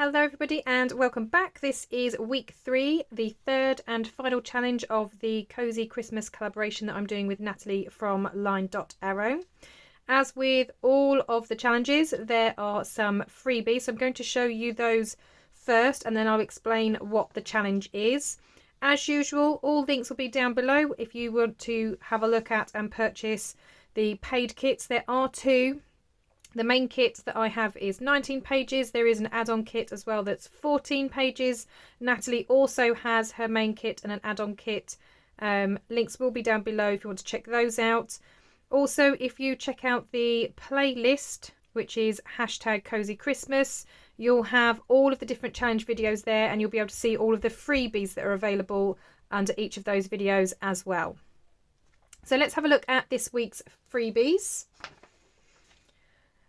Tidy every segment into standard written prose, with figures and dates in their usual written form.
Hello everybody and welcome back. This is week 3, the third and final challenge of the Cozy Christmas collaboration that I'm doing with Natalie from LineDotArrow. As with all of the challenges, there are some freebies. So I'm going to show you those first and then I'll explain what the challenge is. As usual, all links will be down below if you want to have a look at and purchase the paid kits. There are two. The main kit that I have is 19 pages. There is an add-on kit as well that's 14 pages. Natalie also has her main kit and an add-on kit. Links will be down below if you want to check those out. Also, if you check out the playlist, which is hashtag Cozy Christmas, you'll have all of the different challenge videos there and you'll be able to see all of the freebies that are available under each of those videos as well. So let's have a look at this week's freebies.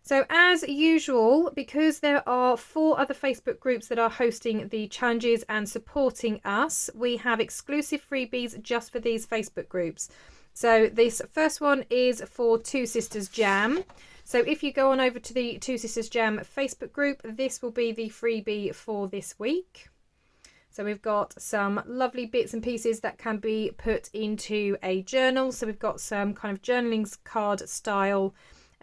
So as usual, because there are 4 other Facebook groups that are hosting the challenges and supporting us, we have exclusive freebies just for these Facebook groups. So this first one is for Two Sisters Jam. So if you go on over to the Two Sisters Jam Facebook group, this will be the freebie for this week. So we've got some lovely bits and pieces that can be put into a journal. So we've got some kind of journaling card style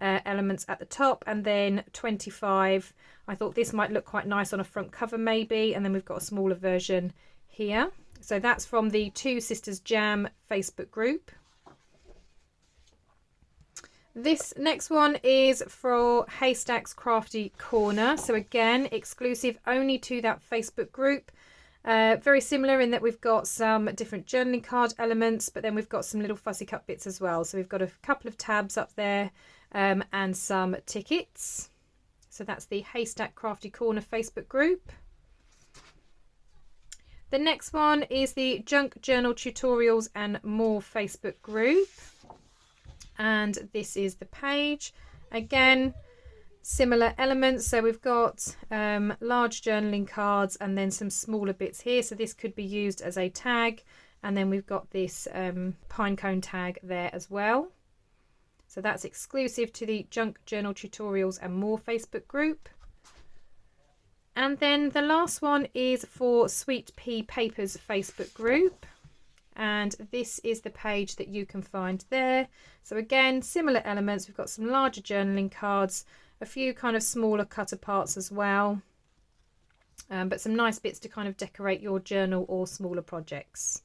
elements at the top, and then 25. I thought this might look quite nice on a front cover maybe, and then we've got a smaller version here. So that's from the Two Sisters Jam Facebook group. This next one is for Haystack's Crafty Corner. So again, exclusive only to that Facebook group. Very similar in that we've got some different journaling card elements, but then we've got some little fussy cut bits as well. So we've got a couple of tabs up there and some tickets. So that's the Haystack Crafty Corner Facebook group. The next one is the Junk Journal Tutorials and More Facebook group. And this is the page. Again, similar elements. So we've got large journaling cards and then some smaller bits here. So this could be used as a tag. And then we've got this pine cone tag there as well. So that's exclusive to the Junk Journal Tutorials and More Facebook group. And then the last one is for Sweet Pea Papers Facebook group. And this is the page that you can find there. So again, similar elements. We've got some larger journaling cards, a few kind of smaller cut aparts as well. But some nice bits to kind of decorate your journal or smaller projects.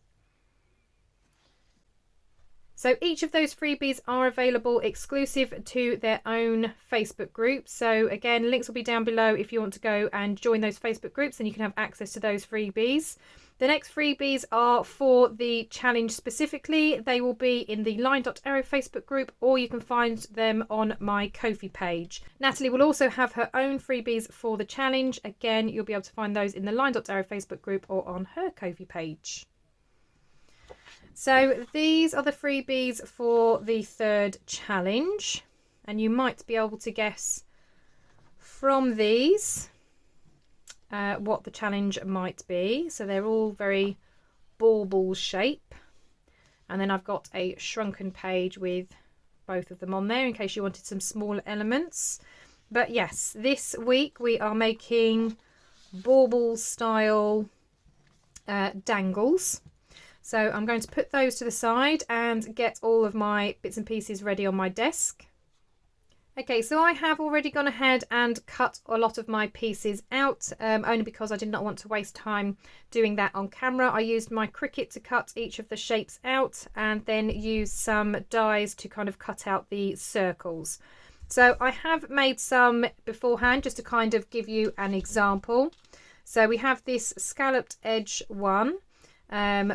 So each of those freebies are available exclusive to their own Facebook group. So again, links will be down below if you want to go and join those Facebook groups, and you can have access to those freebies. The next freebies are for the challenge specifically. They will be in the LineDotArrow Facebook group, or you can find them on my Kofi page. Natalie will also have her own freebies for the challenge. Again, you'll be able to find those in the LineDotArrow Facebook group or on her Kofi page. So these are the freebies for the third challenge, and you might be able to guess from these what the challenge might be. So they're all very bauble shape, and then I've got a shrunken page with both of them on there in case you wanted some smaller elements. But yes, this week we are making bauble style dangles. So I'm going to put those to the side and get all of my bits and pieces ready on my desk. Okay, so I have already gone ahead and cut a lot of my pieces out, only because I did not want to waste time doing that on camera. I used my Cricut to cut each of the shapes out and then used some dies to kind of cut out the circles. So I have made some beforehand just to kind of give you an example. So we have this scalloped edge one.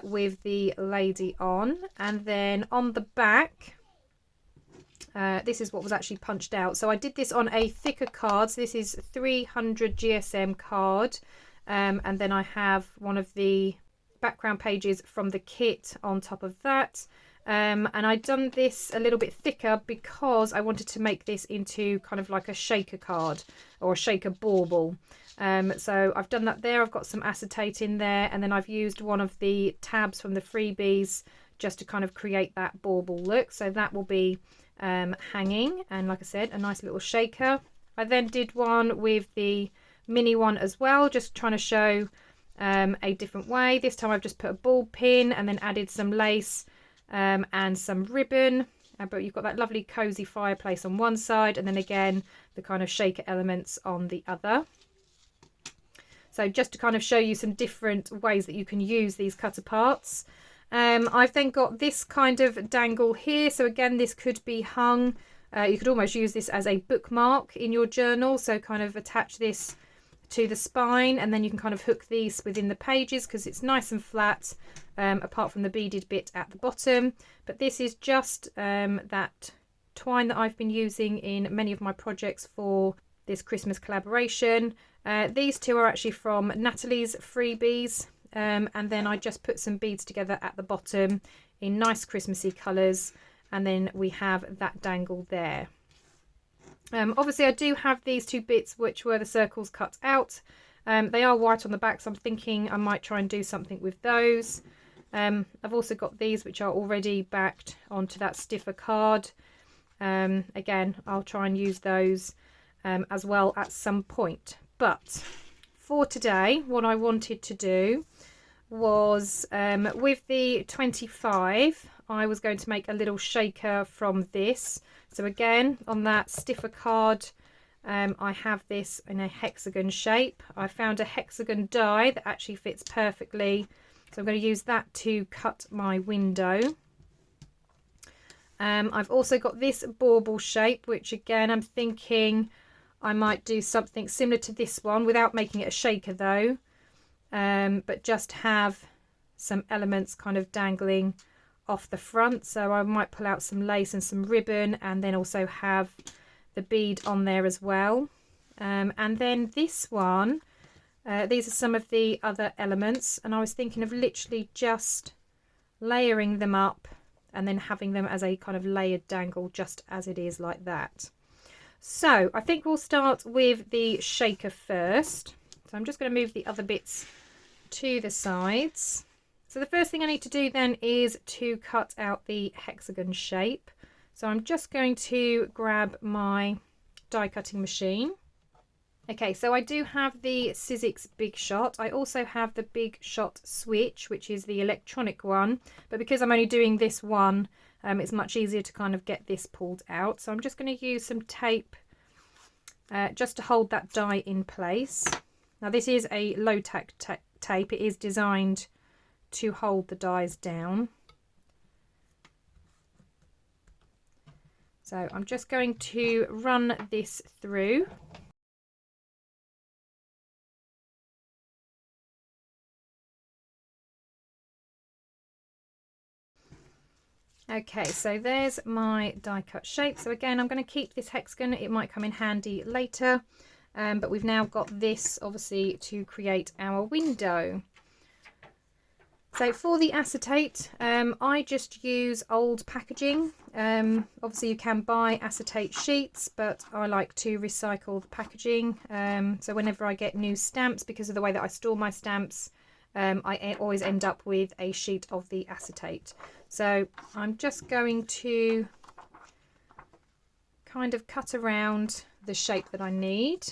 With the lady on, and then on the back this is what was actually punched out. So I did this on a thicker card. So this is 300 GSM card, and then I have one of the background pages from the kit on top of that, and I'd done this a little bit thicker because I wanted to make this into kind of like a shaker card or a shaker bauble. So I've done that there. I've got some acetate in there, and then I've used one of the tabs from the freebies just to kind of create that bauble look. So that will be hanging, and like I said, a nice little shaker. I then did one with the mini one as well, just trying to show a different way. This time I've just put a ball pin and then added some lace and some ribbon. But you've got that lovely cozy fireplace on one side, and then again the kind of shaker elements on the other. So just to kind of show you some different ways that you can use these cutter parts. I've then got this kind of dangle here. So again, this could be hung. You could almost use this as a bookmark in your journal. So kind of attach this to the spine, and then you can kind of hook these within the pages because it's nice and flat, apart from the beaded bit at the bottom. But this is just that twine that I've been using in many of my projects for this Christmas collaboration. These two are actually from Nathalie's Freebies, and then I just put some beads together at the bottom in nice Christmassy colours, and then we have that dangle there. Obviously I do have these two bits which were the circles cut out. They are white on the back, so I'm thinking I might try and do something with those. I've also got these which are already backed onto that stiffer card. Again, I'll try and use those as well at some point. But for today, what I wanted to do was with the 25, I was going to make a little shaker from this. So again, on that stiffer card, I have this in a hexagon shape. I found a hexagon die that actually fits perfectly. So I'm going to use that to cut my window. I've also got this bauble shape, which again, I'm thinking I might do something similar to this one without making it a shaker though. But just have some elements kind of dangling off the front. So I might pull out some lace and some ribbon, and then also have the bead on there as well. And then this one, these are some of the other elements, and I was thinking of literally just layering them up and then having them as a kind of layered dangle just as it is like that. So I think we'll start with the shaker first. So I'm just going to move the other bits to the sides. So the first thing I need to do then is to cut out the hexagon shape. So I'm just going to grab my die cutting machine. Okay, so I do have the Sizzix Big Shot. I also have the Big Shot Switch, which is the electronic one. But because I'm only doing this one, it's much easier to kind of get this pulled out. So I'm just going to use some tape just to hold that die in place. Now this is a low tack tape. It is designed to hold the dies down. So I'm just going to run this through. Okay, so there's my die cut shape. So again, I'm going to keep this hexagon. It might come in handy later, but we've now got this obviously to create our window. So for the acetate, I just use old packaging. Obviously you can buy acetate sheets, but I like to recycle the packaging. So whenever I get new stamps, because of the way that I store my stamps, I always end up with a sheet of the acetate. So I'm just going to kind of cut around the shape that I need.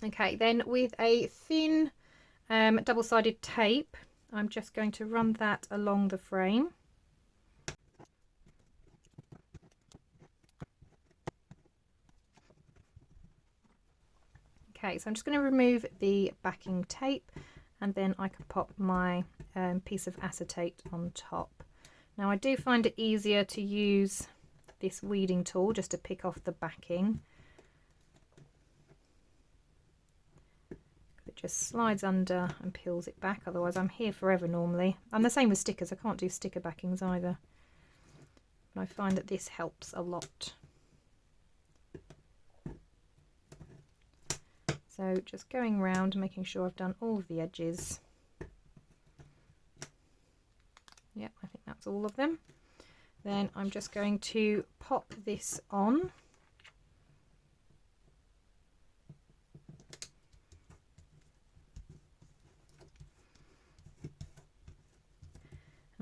Okay, then with a thin double-sided tape, I'm just going to run that along the frame. Okay, so I'm just going to remove the backing tape, and then I can pop my piece of acetate on top. Now I do find it easier to use this weeding tool just to pick off the backing. It just slides under and peels it back, otherwise I'm here forever normally. And the same with stickers, I can't do sticker backings either. But I find that this helps a lot. So just going round, making sure I've done all of the edges. Yep, I think that's all of them. Then I'm just going to pop this on.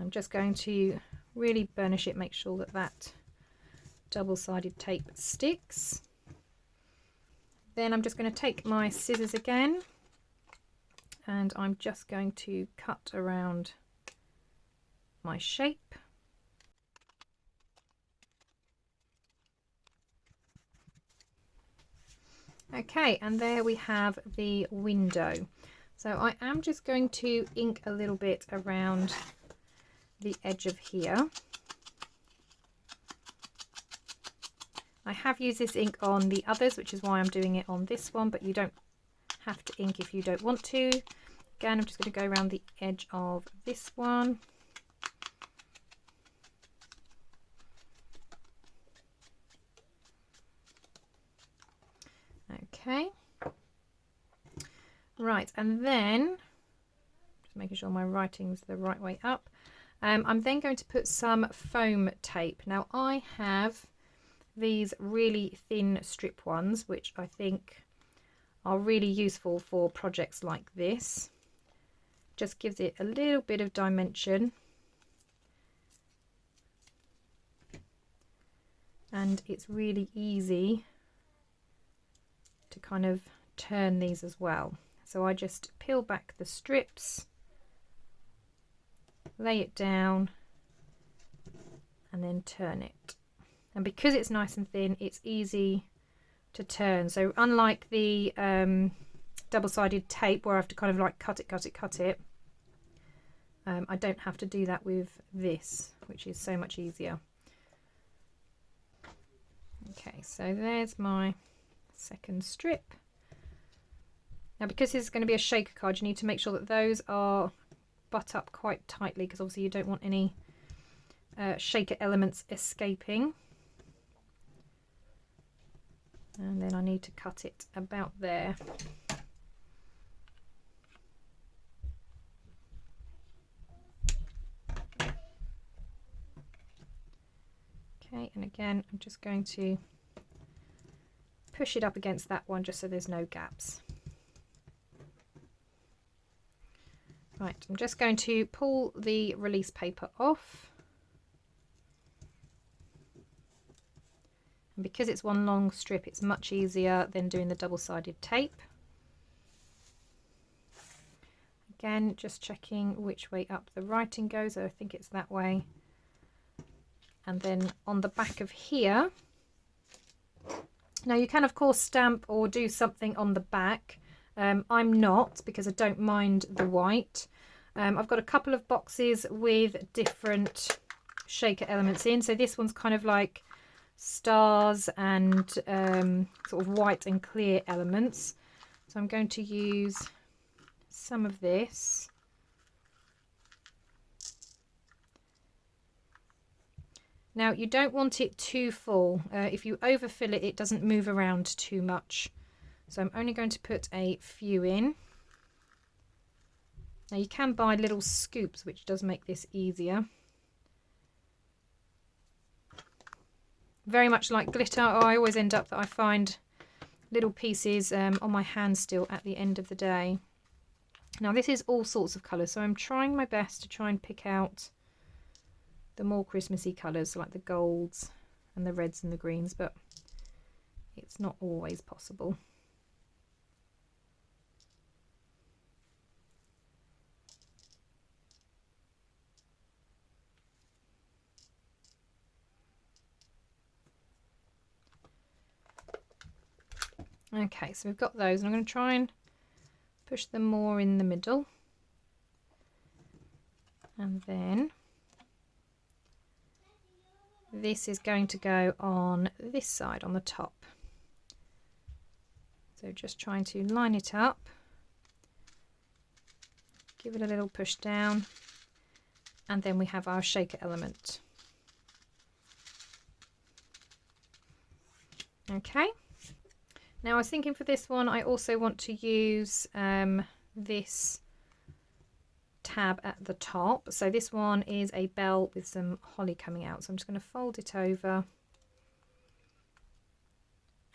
I'm just going to really burnish it, make sure that that double-sided tape sticks. Then I'm just going to take my scissors again, and I'm just going to cut around my shape. Okay, and there we have the window. So I am just going to ink a little bit around the edge of here. I have used this ink on the others, which is why I'm doing it on this one, but you don't have to ink if you don't want to. Again, I'm just going to go around the edge of this one. Okay. Right, and then, just making sure my writing's the right way up, I'm then going to put some foam tape. Now I have these really thin strip ones, which I think are really useful for projects like this. Just gives it a little bit of dimension. And it's really easy to kind of turn these as well. So I just peel back the strips, lay it down, and then turn it. And because it's nice and thin, it's easy to turn. So unlike the double-sided tape where I have to kind of like cut it, I don't have to do that with this, which is so much easier. Okay, so there's my second strip. Now because this is going to be a shaker card, you need to make sure that those are butt up quite tightly, because obviously you don't want any shaker elements escaping. And then I need to cut it about there. Okay, and again I'm just going to push it up against that one just so there's no gaps. Right, I'm just going to pull the release paper off. And because it's one long strip, it's much easier than doing the double-sided tape. Again, just checking which way up the writing goes. I think it's that way. And then on the back of here, now you can of course stamp or do something on the back. I'm not, because I don't mind the white. I've got a couple of boxes with different shaker elements in. So this one's kind of like stars and sort of white and clear elements. So I'm going to use some of this. Now you don't want it too full. If you overfill it, it doesn't move around too much. So I'm only going to put a few in. Now you can buy little scoops, which does make this easier. Very much like glitter, I always end up that I find little pieces on my hand still at the end of the day. Now this is all sorts of colours, so I'm trying my best to try and pick out the more Christmassy colours, like the golds and the reds and the greens, but it's not always possible. Okay, so we've got those, and I'm going to try and push them more in the middle. And then this is going to go on this side, on the top. So just trying to line it up, give it a little push down, and then we have our shaker element. Okay. Now I was thinking for this one I also want to use this tab at the top. So this one is a bell with some holly coming out. So I'm just going to fold it over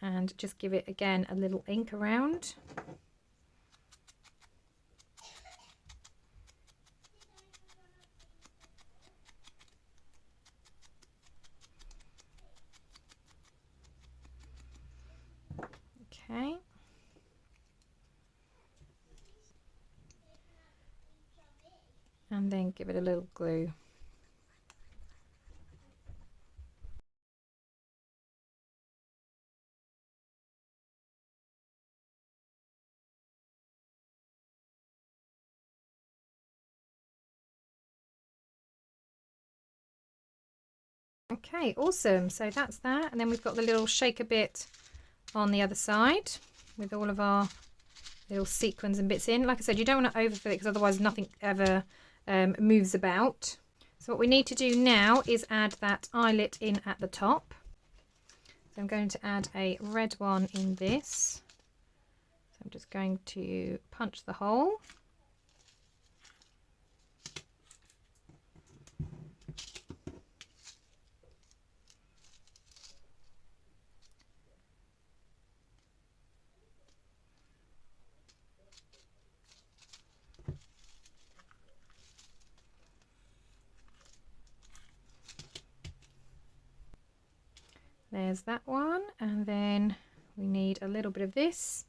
and just give it again a little ink around. and then give it a little glue. Okay, awesome. So that's that, and then we've got the little shaker bit on the other side with all of our little sequins and bits in. Like I said, you don't want to overfill it because otherwise nothing ever moves about. So what we need to do now is add that eyelet in at the top. So I'm going to add a red one in this. So I'm just going to punch the hole. There's that one, and then we need a little bit of this.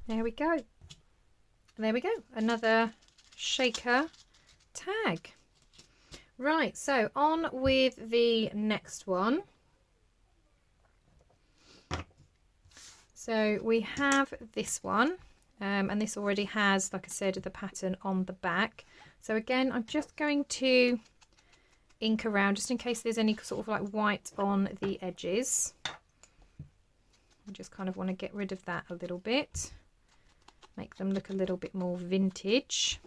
There we go. There we go. Another shaker tag. Right, so on with the next one. So we have this one, and this already has, like I said, the pattern on the back. So again, I'm just going to ink around just in case there's any sort of like white on the edges. I just kind of want to get rid of that a little bit, make them look a little bit more vintage.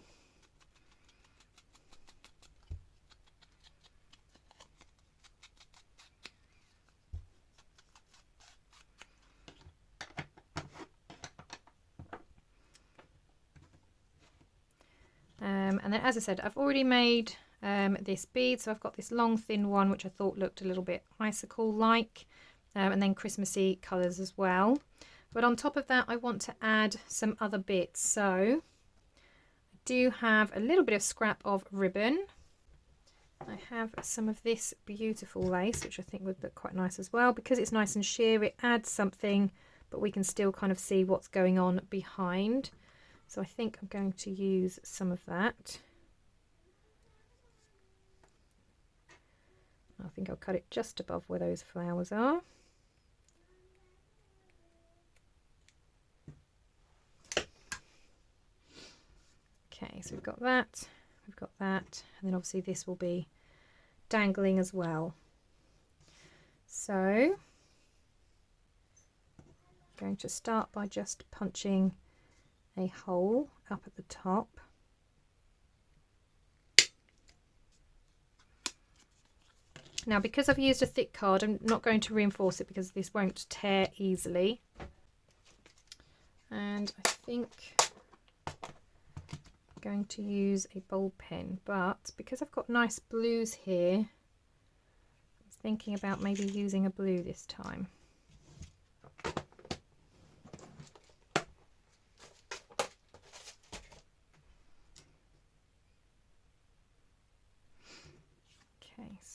And then, as I said, I've already made this bead, so I've got this long thin one which I thought looked a little bit icicle like, and then Christmassy colours as well. But on top of that I want to add some other bits. So I do have a little bit of scrap of ribbon. I have some of this beautiful lace which I think would look quite nice as well. Because it's nice and sheer, it adds something, but we can still kind of see what's going on behind. So I think I'm going to use some of that. I think I'll cut it just above where those flowers are. Okay, so we've got that, and then obviously this will be dangling as well. So I'm going to start by just punching a hole up at the top. Now, because I've used a thick card, I'm not going to reinforce it because this won't tear easily. And I think I'm going to use a ball pen, but because I've got nice blues here, I'm thinking about maybe using a blue this time.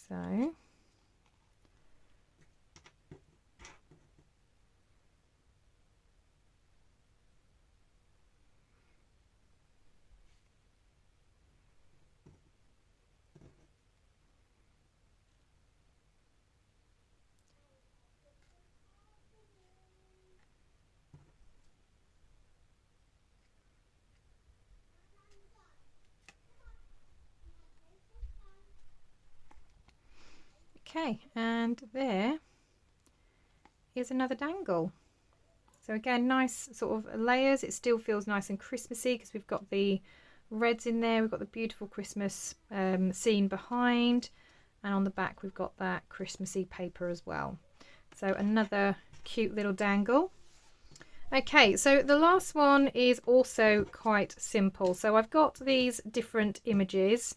So okay, and there is another dangle. So again, nice sort of layers. It still feels nice and Christmassy because we've got the reds in there, we've got the beautiful Christmas scene behind, and on the back we've got that Christmassy paper as well. So another cute little dangle. Okay, so the last one is also quite simple. So I've got these different images.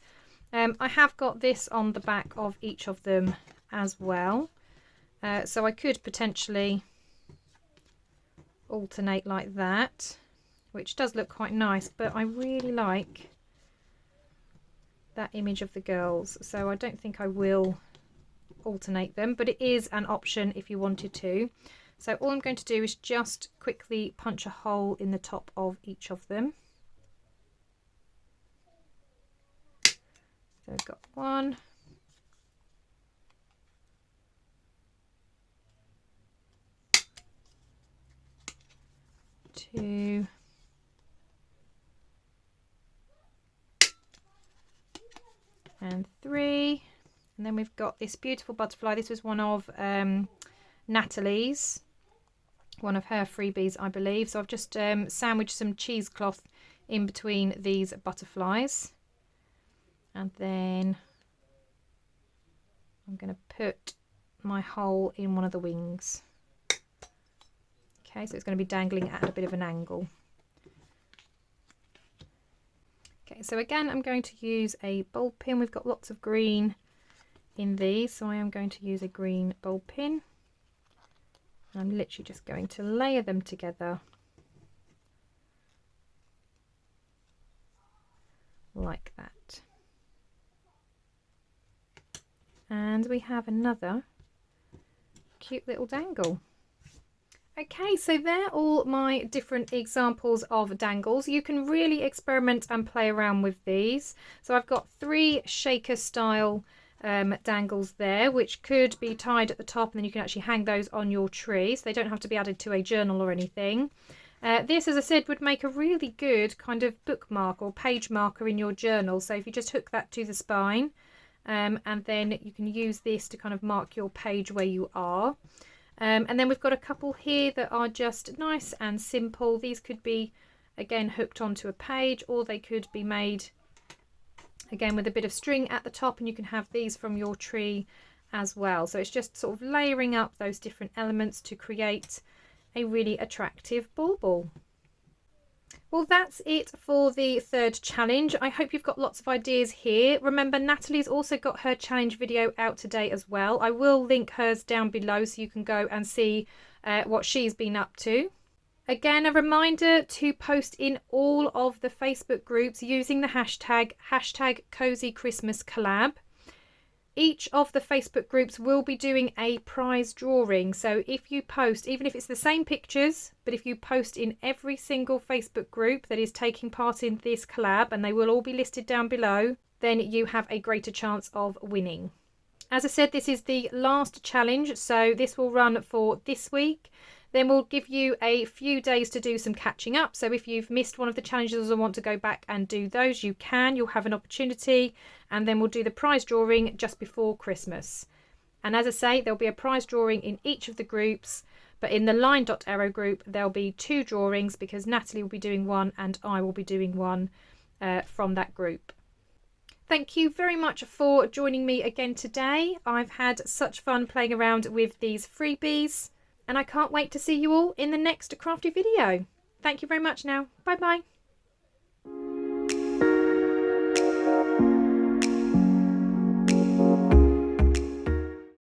I have got this on the back of each of them as well. So I could potentially alternate like that, which does look quite nice, but I really like that image of the girls, so I don't think I will alternate them, but it is an option if you wanted to. So all I'm going to do is just quickly punch a hole in the top of each of them. So I've got 1, 2, and 3, and then we've got this beautiful butterfly. This was one of Nathalie's, one of her freebies, I believe. So I've just sandwiched some cheesecloth in between these butterflies, and then I'm going to put my hole in one of the wings. Okay, so it's going to be dangling at a bit of an angle. Okay, so again, I'm going to use a bulb pin. We've got lots of green in these, so I am going to use a green bulb pin. I'm literally just going to layer them together like that. And we have another cute little dangle. Okay, so they're all my different examples of dangles. You can really experiment and play around with these. So I've got 3 shaker style dangles there, which could be tied at the top, and then you can actually hang those on your tree, so they don't have to be added to a journal or anything. This, as I said, would make a really good kind of bookmark or page marker in your journal. So if you just hook that to the spine, and then you can use this to kind of mark your page where you are. And then we've got a couple here that are just nice and simple. These could be, again, hooked onto a page, or they could be made, again, with a bit of string at the top, and you can have these from your tree as well. So it's just sort of layering up those different elements to create a really attractive bauble. Well, that's it for the 3rd challenge. I hope you've got lots of ideas here. Remember, Nathalie's also got her challenge video out today as well. I will link hers down below so you can go and see what she's been up to. Again, a reminder to post in all of the Facebook groups using the hashtag #CozyChristmasCollab. Each of the Facebook groups will be doing a prize drawing. So if you post, even if it's the same pictures, but if you post in every single Facebook group that is taking part in this collab, and they will all be listed down below, then you have a greater chance of winning. As I said, this is the last challenge, so this will run for this week. Then we'll give you a few days to do some catching up. So if you've missed one of the challenges or want to go back and do those, you can. You'll have an opportunity. And then we'll do the prize drawing just before Christmas. And as I say, there'll be a prize drawing in each of the groups. But in the LineDotArrow group, there'll be 2 drawings because Nathalie will be doing one and I will be doing one from that group. Thank you very much for joining me again today. I've had such fun playing around with these freebies. And I can't wait to see you all in the next crafty video. Thank you very much now. Bye bye.